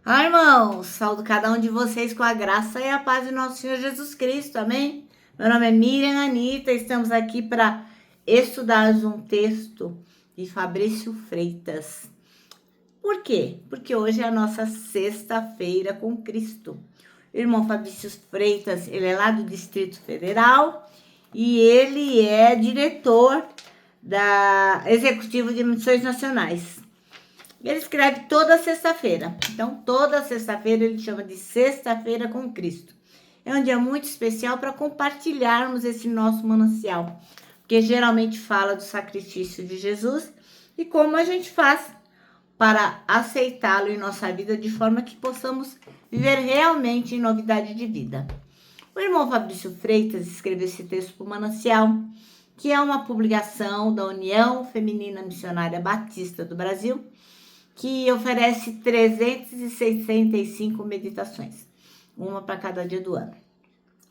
Ah, irmãos, saúdo cada um de vocês com a graça e a paz de nosso Senhor Jesus Cristo, amém? Meu nome é Miriam Anita, estamos aqui para estudar um texto de Fabrício Freitas. Por quê? Porque hoje é a nossa sexta-feira com Cristo. O irmão Fabrício Freitas, ele é lá do Distrito Federal e ele é diretor da Executivo de Missões Nacionais. Ele escreve toda sexta-feira. Então, toda sexta-feira ele chama de Sexta-feira com Cristo. É um dia muito especial para compartilharmos esse nosso manancial, porque geralmente fala do sacrifício de Jesus e como a gente faz para aceitá-lo em nossa vida de forma que possamos viver realmente em novidade de vida. O irmão Fabrício Freitas escreveu esse texto para o Manancial, que é uma publicação da União Feminina Missionária Batista do Brasil, que oferece 365 meditações, uma para cada dia do ano.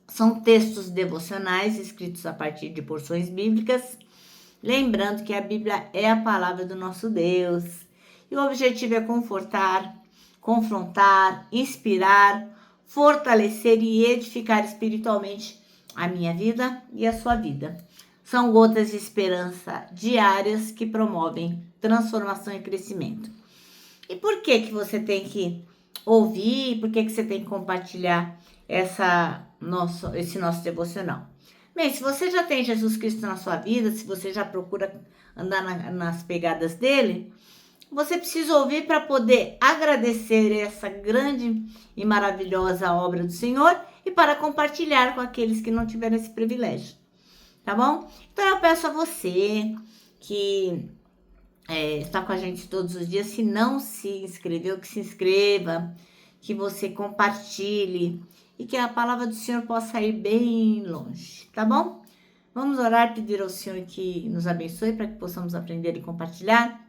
São textos devocionais escritos a partir de porções bíblicas, lembrando que a Bíblia é a palavra do nosso Deus. E o objetivo é confortar, confrontar, inspirar, fortalecer e edificar espiritualmente a minha vida e a sua vida. São gotas de esperança diárias que promovem transformação e crescimento. E por que você tem que ouvir? Por que você tem que compartilhar esse nosso devocional? Bem, se você já tem Jesus Cristo na sua vida, se você já procura andar nas pegadas dele, você precisa ouvir para poder agradecer essa grande e maravilhosa obra do Senhor e para compartilhar com aqueles que não tiveram esse privilégio, tá bom? Então eu peço a você que está com a gente todos os dias, se não se inscreveu, que se inscreva, que você compartilhe e que a palavra do Senhor possa ir bem longe, tá bom? Vamos orar e pedir ao Senhor que nos abençoe para que possamos aprender e compartilhar.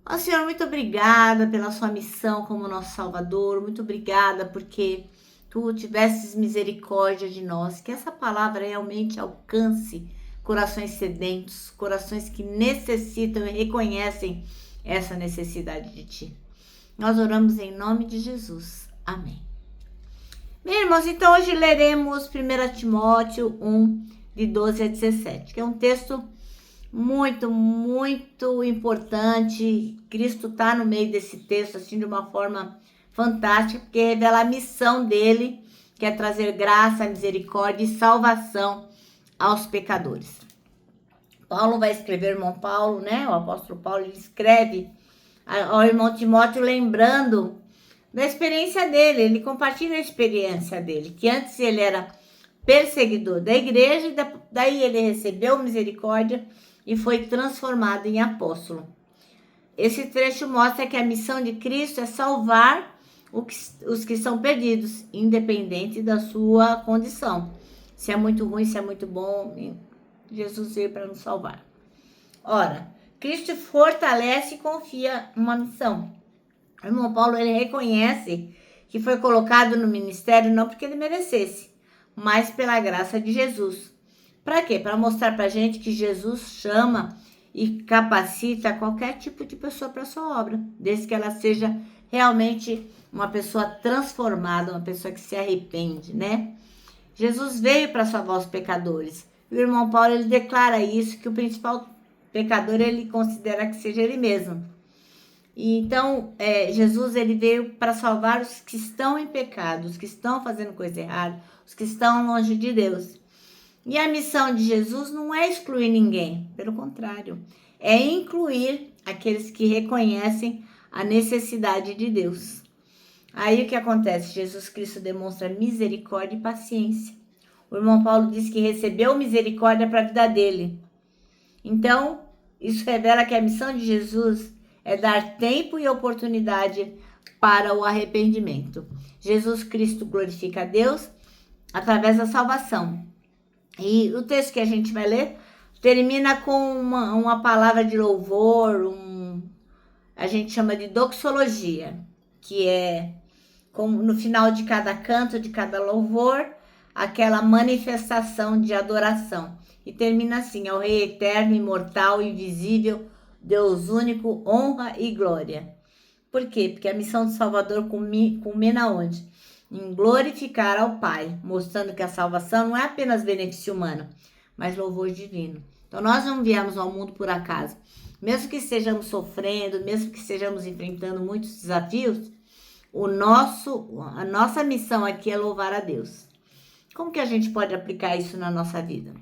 Ó Senhor, muito obrigada pela sua missão como nosso Salvador, muito obrigada porque tu tivesses misericórdia de nós, que essa palavra realmente alcance corações sedentos, corações que necessitam e reconhecem essa necessidade de ti. Nós oramos em nome de Jesus. Amém. Bem, irmãos, então hoje leremos 1 Timóteo 1, de 12 a 17, que é um texto muito, muito importante. Cristo está no meio desse texto, assim, de uma forma fantástica, porque revela a missão dele, que é trazer graça, misericórdia e salvação aos pecadores. Paulo vai escrever, o irmão Paulo, né? O apóstolo Paulo, ele escreve ao irmão Timóteo lembrando da experiência dele. Ele compartilha a experiência dele, que antes ele era perseguidor da igreja, e daí ele recebeu misericórdia e foi transformado em apóstolo. Esse trecho mostra que a missão de Cristo é salvar os que são perdidos, independente da sua condição. Se é muito ruim, se é muito bom, Jesus veio para nos salvar. Ora, Cristo fortalece e confia uma missão. O irmão Paulo, ele reconhece que foi colocado no ministério não porque ele merecesse, mas pela graça de Jesus. Para quê? Para mostrar para a gente que Jesus chama e capacita qualquer tipo de pessoa para a sua obra, desde que ela seja realmente uma pessoa transformada, uma pessoa que se arrepende, né? Jesus veio para salvar os pecadores. E o irmão Paulo, ele declara isso, que o principal pecador, ele considera que seja ele mesmo. E então, Jesus, ele veio para salvar os que estão em pecado, os que estão fazendo coisa errada, os que estão longe de Deus. E a missão de Jesus não é excluir ninguém, pelo contrário, é incluir aqueles que reconhecem a necessidade de Deus. Aí o que acontece? Jesus Cristo demonstra misericórdia e paciência. O irmão Paulo diz que recebeu misericórdia para a vida dele. Então, isso revela que a missão de Jesus é dar tempo e oportunidade para o arrependimento. Jesus Cristo glorifica a Deus através da salvação. E o texto que a gente vai ler termina com uma palavra de louvor, a gente chama de doxologia, que é no final de cada canto, de cada louvor, aquela manifestação de adoração. E termina assim: ao Rei eterno, imortal, invisível, Deus único, honra e glória. Por quê? Porque a missão do Salvador culmina onde? Em glorificar ao Pai, mostrando que a salvação não é apenas benefício humano, mas louvor divino. Então nós não viemos ao mundo por acaso. Mesmo que estejamos sofrendo, mesmo que estejamos enfrentando muitos desafios, a nossa missão aqui é louvar a Deus. Como que a gente pode aplicar isso na nossa vida?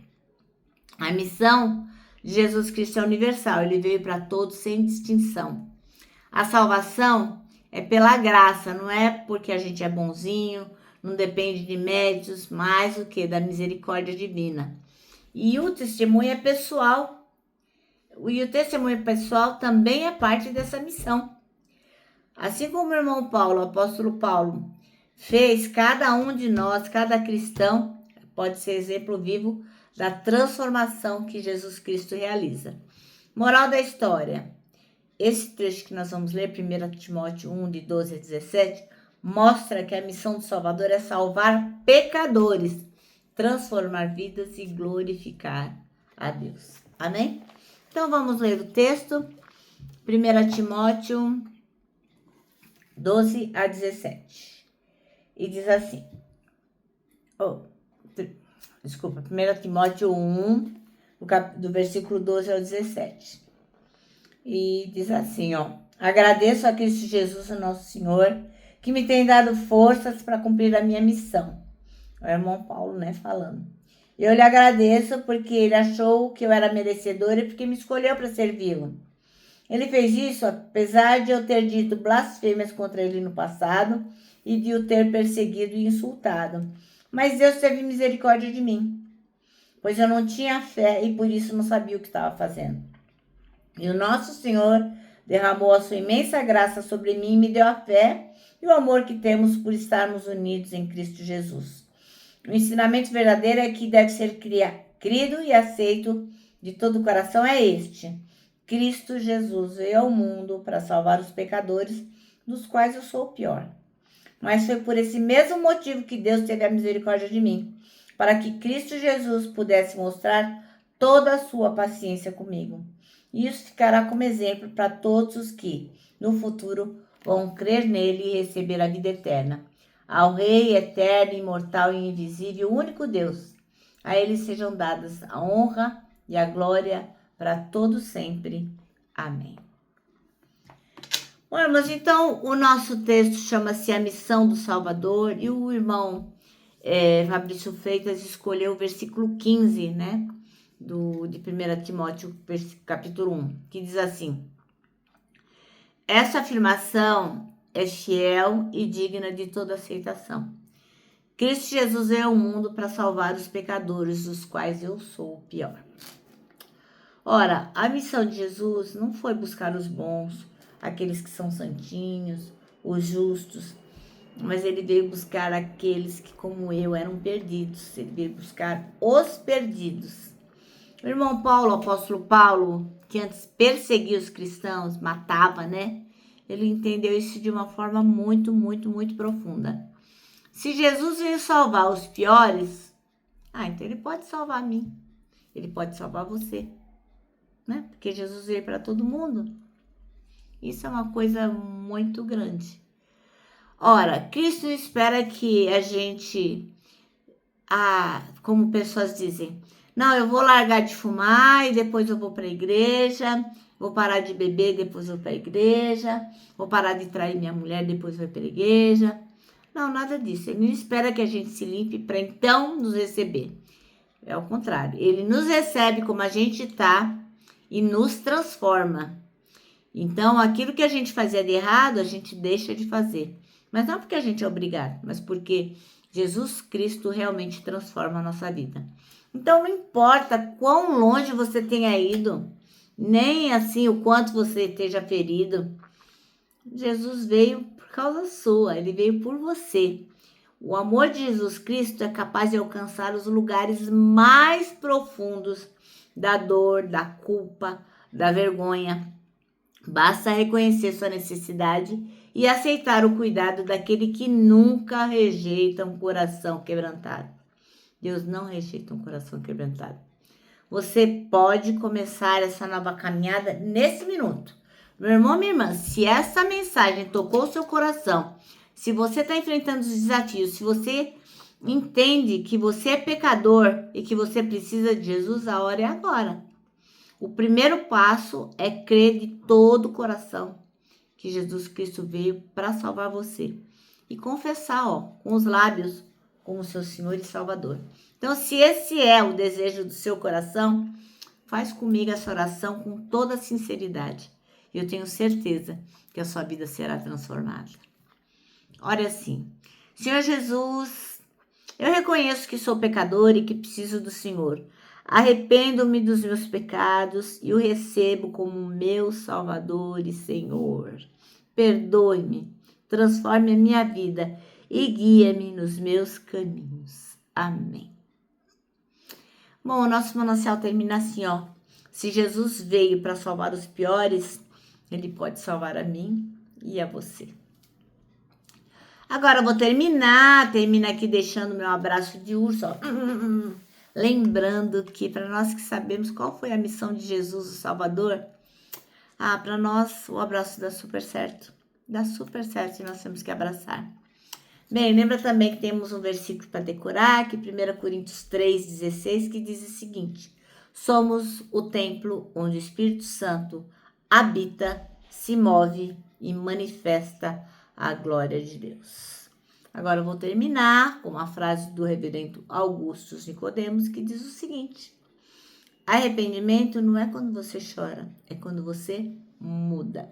A missão de Jesus Cristo é universal, ele veio para todos sem distinção. A salvação é pela graça, não é porque a gente é bonzinho, não depende de méritos, mais do que da misericórdia divina. E o testemunho é pessoal. E o testemunho pessoal também é parte dessa missão. Assim como o irmão Paulo, o apóstolo Paulo, fez, cada um de nós, cada cristão, pode ser exemplo vivo da transformação que Jesus Cristo realiza. Moral da história. Esse trecho que nós vamos ler, 1 Timóteo 1, de 12 a 17, mostra que a missão do Salvador é salvar pecadores, transformar vidas e glorificar a Deus. Amém? Então vamos ler o texto, 1 Timóteo 12 a 17. E diz assim, 1 Timóteo 1, do versículo 12 ao 17. E diz assim, agradeço a Cristo Jesus, o nosso Senhor, que me tem dado forças para cumprir a minha missão. É o irmão Paulo, falando. Eu lhe agradeço porque ele achou que eu era merecedor e porque me escolheu para servi-lo. Ele fez isso apesar de eu ter dito blasfêmias contra ele no passado e de o ter perseguido e insultado. Mas Deus teve misericórdia de mim, pois eu não tinha fé e por isso não sabia o que estava fazendo. E o nosso Senhor derramou a sua imensa graça sobre mim e me deu a fé e o amor que temos por estarmos unidos em Cristo Jesus. O ensinamento verdadeiro é que deve ser crido e aceito de todo o coração é este. Cristo Jesus veio ao mundo para salvar os pecadores, dos quais eu sou o pior. Mas foi por esse mesmo motivo que Deus teve a misericórdia de mim, para que Cristo Jesus pudesse mostrar toda a sua paciência comigo. E isso ficará como exemplo para todos os que, no futuro, vão crer nele e receber a vida eterna. Ao Rei eterno, imortal e invisível, o único Deus, a ele sejam dadas a honra e a glória para todos sempre. Amém. Bom, irmãos, então o nosso texto chama-se A Missão do Salvador e o irmão Fabrício Freitas escolheu o versículo 15, de 1 Timóteo, capítulo 1, que diz assim: essa afirmação é fiel e digna de toda aceitação. Cristo Jesus veio ao mundo para salvar os pecadores, dos quais eu sou o pior. Ora, a missão de Jesus não foi buscar os bons, aqueles que são santinhos, os justos, mas ele veio buscar aqueles que, como eu, eram perdidos. Ele veio buscar os perdidos. O irmão Paulo, o apóstolo Paulo, que antes perseguia os cristãos, matava, ele entendeu isso de uma forma muito, muito, muito profunda. Se Jesus veio salvar os piores, então ele pode salvar a mim. Ele pode salvar você, Porque Jesus veio para todo mundo. Isso é uma coisa muito grande. Ora, Cristo espera que a gente, como pessoas dizem, não, eu vou largar de fumar e depois eu vou para a igreja, vou parar de beber, depois vou para a igreja, vou parar de trair minha mulher, depois vou para a igreja. Não, nada disso. Ele não espera que a gente se limpe para então nos receber. É o contrário. Ele nos recebe como a gente está e nos transforma. Então, aquilo que a gente fazia de errado, a gente deixa de fazer. Mas não porque a gente é obrigado, mas porque Jesus Cristo realmente transforma a nossa vida. Então, não importa quão longe você tenha ido, nem assim o quanto você esteja ferido, Jesus veio por causa sua, ele veio por você. O amor de Jesus Cristo é capaz de alcançar os lugares mais profundos da dor, da culpa, da vergonha. Basta reconhecer sua necessidade e aceitar o cuidado daquele que nunca rejeita um coração quebrantado. Deus não rejeita um coração quebrantado. Você pode começar essa nova caminhada nesse minuto, Meu irmão, minha irmã, se essa mensagem tocou o seu coração, se você está enfrentando os desafios, se você entende que você é pecador e que você precisa de Jesus, a hora é agora. O primeiro passo é crer de todo o coração que Jesus Cristo veio para salvar você. E confessar, com os lábios, como seu Senhor e Salvador. Então, se esse é o desejo do seu coração, faz comigo essa oração com toda sinceridade. Eu tenho certeza que a sua vida será transformada. Ore assim: Senhor Jesus, eu reconheço que sou pecador e que preciso do Senhor. Arrependo-me dos meus pecados e o recebo como meu Salvador e Senhor. Perdoe-me, transforme a minha vida e guia-me nos meus caminhos. Amém. Bom, o nosso manancial termina assim, Se Jesus veio para salvar os piores, Ele pode salvar a mim e a você. Agora eu vou termina aqui deixando meu abraço de urso, Lembrando que para nós que sabemos qual foi a missão de Jesus, o Salvador, para nós o abraço dá super certo. Dá super certo e nós temos que abraçar. Bem, lembra também que temos um versículo para decorar, que 1 Coríntios 3,16, que diz o seguinte: somos o templo onde o Espírito Santo habita, se move e manifesta a glória de Deus. Agora eu vou terminar com uma frase do reverendo Augusto Nicodemos, que diz o seguinte: arrependimento não é quando você chora, é quando você muda.